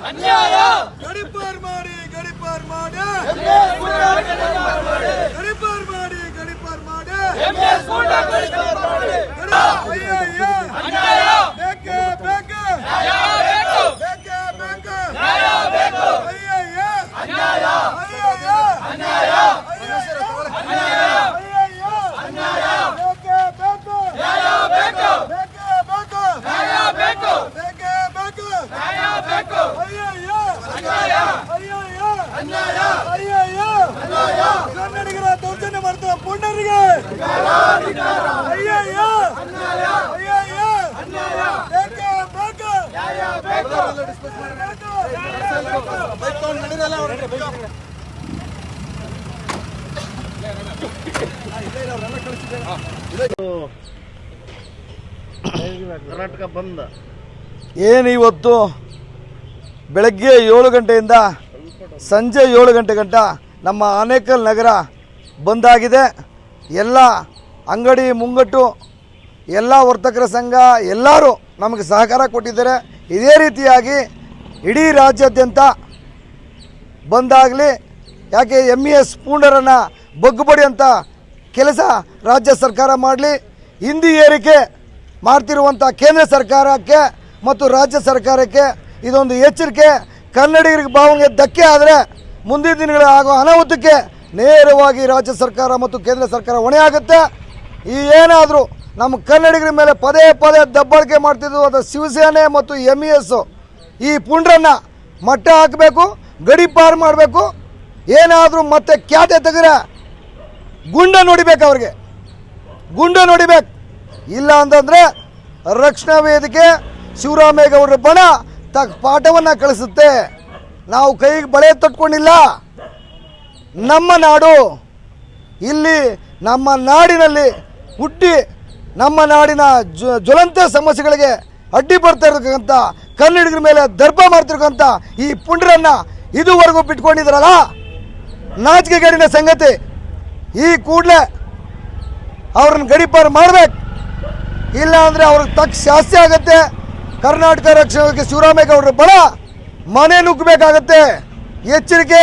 ಗಡಿಪಾರ್ ಮಾಡಿ ಗಡಿಪಾರ್ ಮಾಡಿ ಬೇಕೇ ಬೇಕು ಕನ್ನಡಿಗರ ದೌರ್ಜನ್ಯ ಮಾಡ್ತಾ ಪುಂಡರಿಗೆ ಕರ್ನಾಟಕ ಬಂದ್ ಏನು ಇವತ್ತು ಬೆಳಗ್ಗೆ 7 ಗಂಟೆಯಿಂದ ಸಂಜೆ 7 ಗಂಟೆ ಗಂಟ ನಮ್ಮ ಆನೇಕಲ್ ನಗರ ಬಂದಾಗಿದೆ. ಎಲ್ಲ ಅಂಗಡಿ ಮುಂಗಟ್ಟು ಎಲ್ಲ ವರ್ತಕರ ಸಂಘ ಎಲ್ಲರೂ ನಮಗೆ ಸಹಕಾರ ಕೊಟ್ಟಿದ್ದಾರೆ. ಇದೇ ರೀತಿಯಾಗಿ ಇಡೀ ರಾಜ್ಯಾದ್ಯಂತ ಬಂದಾಗಲಿ, ಯಾಕೆ MES ಪೂರ್ಣರನ್ನು ಬಗ್ಗುಬಡಿ ಅಂತ ಕೆಲಸ ರಾಜ್ಯ ಸರ್ಕಾರ ಮಾಡಲಿ. ಹಿಂದಿ ಏರಿಕೆ ಮಾಡ್ತಿರುವಂಥ ಕೇಂದ್ರ ಸರ್ಕಾರಕ್ಕೆ ಮತ್ತು ರಾಜ್ಯ ಸರ್ಕಾರಕ್ಕೆ ಇದೊಂದು ಎಚ್ಚರಿಕೆ. ಕನ್ನಡಿಗರಿಗೆ ಭಾವನೆಗೆ ಧಕ್ಕೆ ಆದರೆ ಮುಂದಿನ ದಿನಗಳ ಆಗೋ ಅನಾಹುತಕ್ಕೆ ನೇರವಾಗಿ ರಾಜ್ಯ ಸರ್ಕಾರ ಮತ್ತು ಕೇಂದ್ರ ಸರ್ಕಾರ ಹೊಣೆ ಆಗುತ್ತೆ. ಈ ಏನಾದರೂ ನಮ್ಮ ಕನ್ನಡಿಗರ ಮೇಲೆ ಪದೇ ಪದೇ ದಬ್ಬಾಳಿಕೆ ಮಾಡ್ತಿದ್ದು ಅದು ಶಿವಸೇನೆ ಮತ್ತು MES ಈ ಪುಂಡ್ರನ್ನು ಮಟ್ಟ ಹಾಕಬೇಕು, ಗಡಿ ಪಾರು ಮಾಡಬೇಕು. ಏನಾದರೂ ಮತ್ತೆ ಖ್ಯಾತೆ ತೆಗೆದ್ರೆ ಗುಂಡ ನೋಡಿಬೇಕು, ಅವ್ರಿಗೆ ಗುಂಡ ನೋಡಿಬೇಕು. ಇಲ್ಲ ಅಂತಂದರೆ ರಕ್ಷಣಾ ವೇದಿಕೆ ಶಿವರಾಮೇಗೌಡರ ಬಣ ಪಾಠವನ್ನು ಕಳಿಸುತ್ತೆ. ನಾವು ಕೈಗೆ ಬಳೆ ತಟ್ಕೊಂಡಿಲ್ಲ. ನಮ್ಮ ನಾಡು, ಇಲ್ಲಿ ನಮ್ಮ ನಾಡಿನಲ್ಲಿ ಹುಟ್ಟಿ ನಮ್ಮ ನಾಡಿನ ಜ್ವಲಂತ ಸಮಸ್ಯೆಗಳಿಗೆ ಅಡ್ಡಿ ಬರ್ತಾ ಇರತಕ್ಕಂಥ ಕನ್ನಡಿಗರ ಮೇಲೆ ದರ್ಪ ಮಾಡ್ತಿರ್ತಕ್ಕಂಥ ಈ ಪುಂಡ್ರನ್ನು ಇದುವರೆಗೂ ಬಿಟ್ಕೊಂಡಿದ್ರಲ್ಲ, ನಾಚಿಕೆಗೇಡಿನ ಸಂಗತಿ. ಈ ಕೂಡಲೇ ಅವ್ರನ್ನ ಗಡಿಪಾರು ಮಾಡಬೇಕು. ಇಲ್ಲ ಅಂದರೆ ಅವ್ರಿಗೆ ತಕ್ಕ ಶಾಸ್ತಿ ಆಗುತ್ತೆ. ಕರ್ನಾಟಕ ರಕ್ಷಣೆಗೆ ಶಿವರಾಮೇಗೌಡರ ಬಣ ಮನೆ ನುಗ್ಗಬೇಕಾಗತ್ತೆ. ಎಚ್ಚರಿಕೆ.